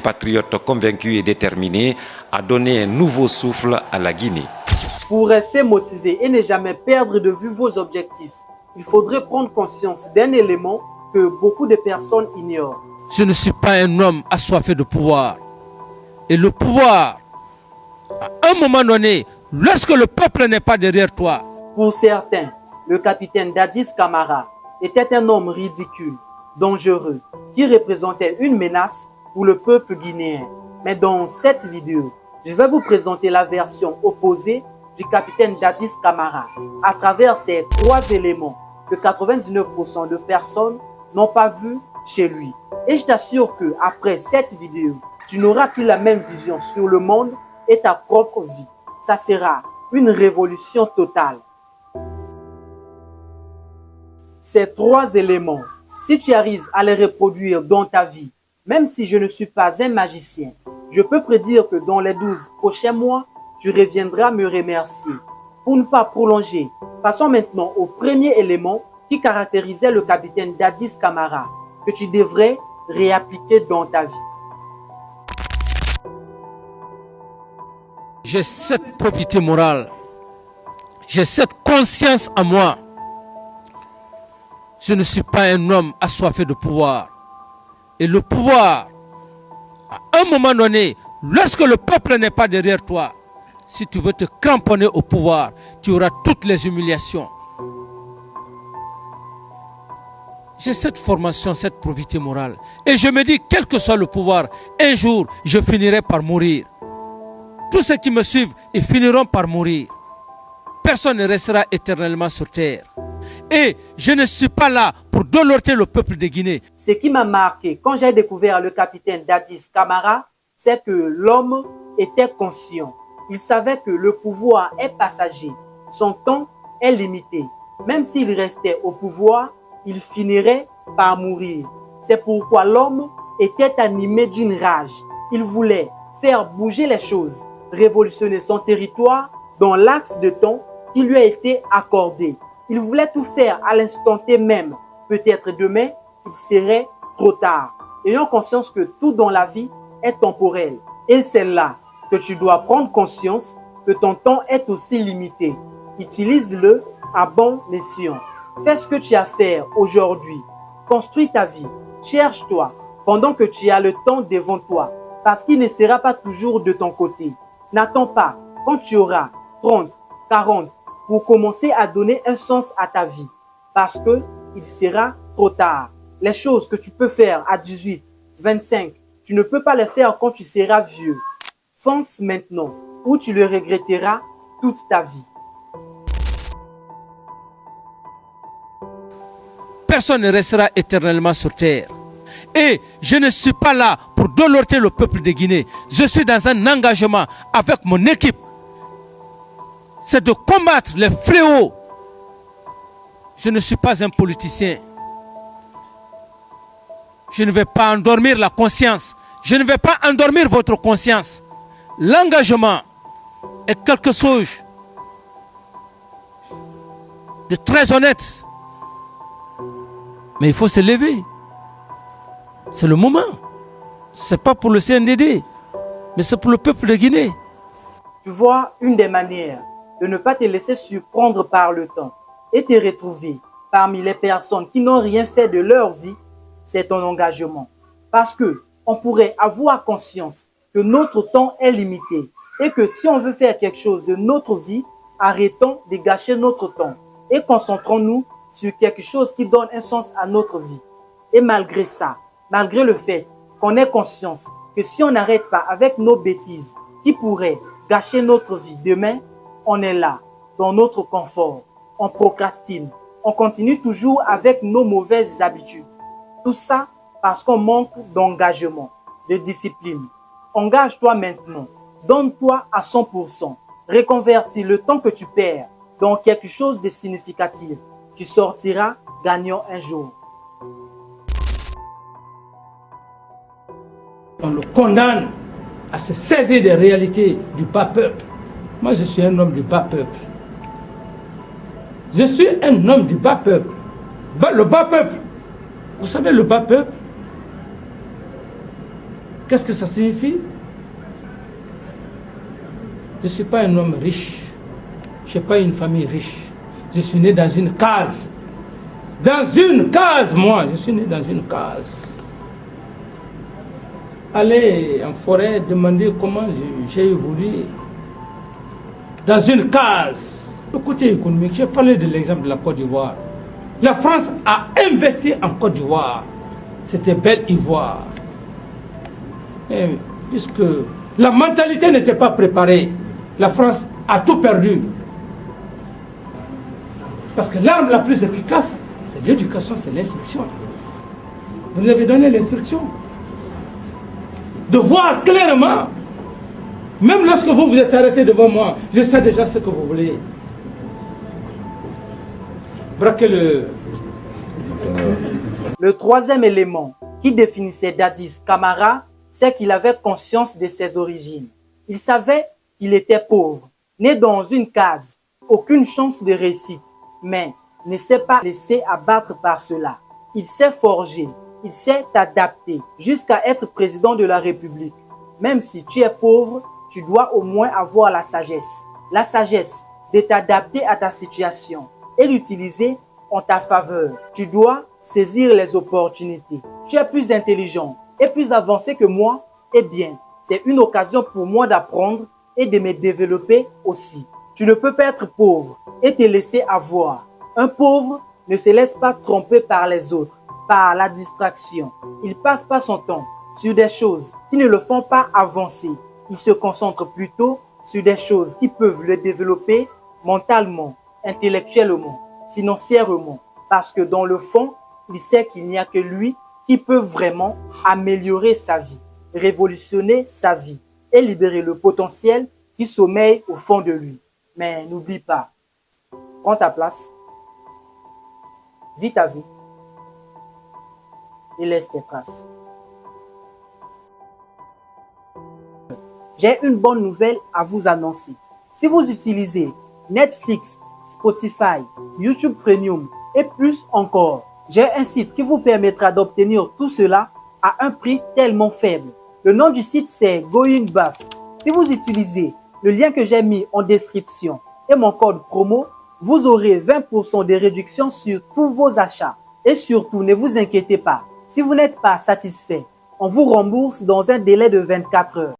patriote convaincu et déterminé à donner un nouveau souffle à la Guinée. Pour rester motivé et ne jamais perdre de vue vos objectifs, il faudrait prendre conscience d'un élément que beaucoup de personnes ignorent. Je ne suis pas un homme assoiffé de pouvoir. Et le pouvoir, à un moment donné, lorsque le peuple n'est pas derrière toi. Pour certains, le capitaine Dadis Camara était un homme ridicule, dangereux, qui représentait une menace pour le peuple guinéen. Mais dans cette vidéo, je vais vous présenter la version opposée du capitaine Dadis Camara à travers ces 3 éléments que 99% de personnes n'ont pas vu chez lui. Et je t'assure que après cette vidéo, tu n'auras plus la même vision sur le monde et ta propre vie. Ça sera une révolution totale. Ces 3 éléments, si tu arrives à les reproduire dans ta vie, même si je ne suis pas un magicien, je peux prédire que dans les 12 prochains mois, tu reviendras me remercier. Pour ne pas prolonger, passons maintenant au premier élément qui caractérisait le capitaine Dadis Camara, que tu devrais réappliquer dans ta vie. J'ai cette probité morale, j'ai cette conscience en moi. Je ne suis pas un homme assoiffé de pouvoir. Et le pouvoir, à un moment donné, lorsque le peuple n'est pas derrière toi, si tu veux te cramponner au pouvoir, tu auras toutes les humiliations. J'ai cette formation, cette probité morale. Et je me dis, quel que soit le pouvoir, un jour, je finirai par mourir. Tous ceux qui me suivent, ils finiront par mourir. Personne ne restera éternellement sur terre. Et je ne suis pas là pour dolorter le peuple de Guinée. Ce qui m'a marqué quand j'ai découvert le capitaine Dadis Camara, c'est que l'homme était conscient. Il savait que le pouvoir est passager. Son temps est limité. Même s'il restait au pouvoir, il finirait par mourir. C'est pourquoi l'homme était animé d'une rage. Il voulait faire bouger les choses, révolutionner son territoire dans l'axe de temps qui lui a été accordé. Il voulait tout faire à l'instant T même. Peut-être demain, il serait trop tard. Ayant conscience que tout dans la vie est temporel. Et c'est là que tu dois prendre conscience que ton temps est aussi limité. Utilise-le à bon escient. Fais ce que tu as à faire aujourd'hui. Construis ta vie. Cherche-toi pendant que tu as le temps devant toi. Parce qu'il ne sera pas toujours de ton côté. N'attends pas quand tu auras 30, 40 pour commencer à donner un sens à ta vie. Parce que il sera trop tard. Les choses que tu peux faire à 18, 25, tu ne peux pas les faire quand tu seras vieux. Fonce maintenant ou tu le regretteras toute ta vie. Personne ne restera éternellement sur terre. Et je ne suis pas là pour dolorter le peuple de Guinée. Je suis dans un engagement avec mon équipe. C'est de combattre les fléaux. Je ne suis pas un politicien. Je ne vais pas endormir la conscience. Je ne vais pas endormir votre conscience. L'engagement est quelque chose de très honnête. Mais il faut se lever. C'est le moment. Ce n'est pas pour le CNDD, mais c'est pour le peuple de Guinée. Tu vois, une des manières de ne pas te laisser surprendre par le temps et te retrouver parmi les personnes qui n'ont rien fait de leur vie, c'est ton engagement. Parce que on pourrait avoir conscience que notre temps est limité et que si on veut faire quelque chose de notre vie, arrêtons de gâcher notre temps et concentrons-nous sur quelque chose qui donne un sens à notre vie. Et malgré ça, malgré le fait qu'on ait conscience que si on n'arrête pas avec nos bêtises qui pourraient gâcher notre vie demain, on est là, dans notre confort. On procrastine. On continue toujours avec nos mauvaises habitudes. Tout ça parce qu'on manque d'engagement, de discipline. Engage-toi maintenant. Donne-toi à 100%. Reconvertis le temps que tu perds dans quelque chose de significatif. Tu sortiras gagnant un jour. On le condamne à se saisir des réalités du bas peuple. Moi, je suis un homme du bas peuple. Je suis un homme du bas peuple. Le bas peuple. Vous savez, le bas peuple, Qu'est-ce que ça signifie? Je ne suis pas un homme riche. Je n'ai pas une famille riche. Je suis né dans une case. Dans une case, moi. Je suis né dans une case. Allez en forêt, demander comment j'ai évolué. Dans une case. Le côté économique, j'ai parlé de l'exemple de la Côte d'Ivoire. La France a investi en Côte d'Ivoire. C'était belle Ivoire. Et puisque la mentalité n'était pas préparée, la France a tout perdu. Parce que l'arme la plus efficace, c'est l'éducation, c'est l'instruction. Vous nous avez donné l'instruction de voir clairement. Même lorsque vous vous êtes arrêté devant moi, je sais déjà ce que vous voulez. Braquez-le. Le troisième élément qui définissait Dadis Camara, c'est qu'il avait conscience de ses origines. Il savait qu'il était pauvre, né dans une case, aucune chance de réussite, mais ne s'est pas laissé abattre par cela. Il s'est forgé, il s'est adapté jusqu'à être président de la République. Même si tu es pauvre, tu dois au moins avoir la sagesse. La sagesse de t'adapter à ta situation et l'utiliser en ta faveur. Tu dois saisir les opportunités. Tu es plus intelligent et plus avancé que moi, eh bien, c'est une occasion pour moi d'apprendre et de me développer aussi. Tu ne peux pas être pauvre et te laisser avoir. Un pauvre ne se laisse pas tromper par les autres, par la distraction. Il passe pas son temps sur des choses qui ne le font pas avancer. Il se concentre plutôt sur des choses qui peuvent le développer mentalement, intellectuellement, financièrement. Parce que dans le fond, il sait qu'il n'y a que lui qui peut vraiment améliorer sa vie, révolutionner sa vie et libérer le potentiel qui sommeille au fond de lui. Mais n'oublie pas, prends ta place, vis ta vie et laisse tes traces. J'ai une bonne nouvelle à vous annoncer. Si vous utilisez Netflix, Spotify, YouTube Premium et plus encore, j'ai un site qui vous permettra d'obtenir tout cela à un prix tellement faible. Le nom du site, c'est Going Bass. Si vous utilisez le lien que j'ai mis en description et mon code promo, vous aurez 20% de réduction sur tous vos achats. Et surtout, ne vous inquiétez pas, si vous n'êtes pas satisfait, on vous rembourse dans un délai de 24 heures.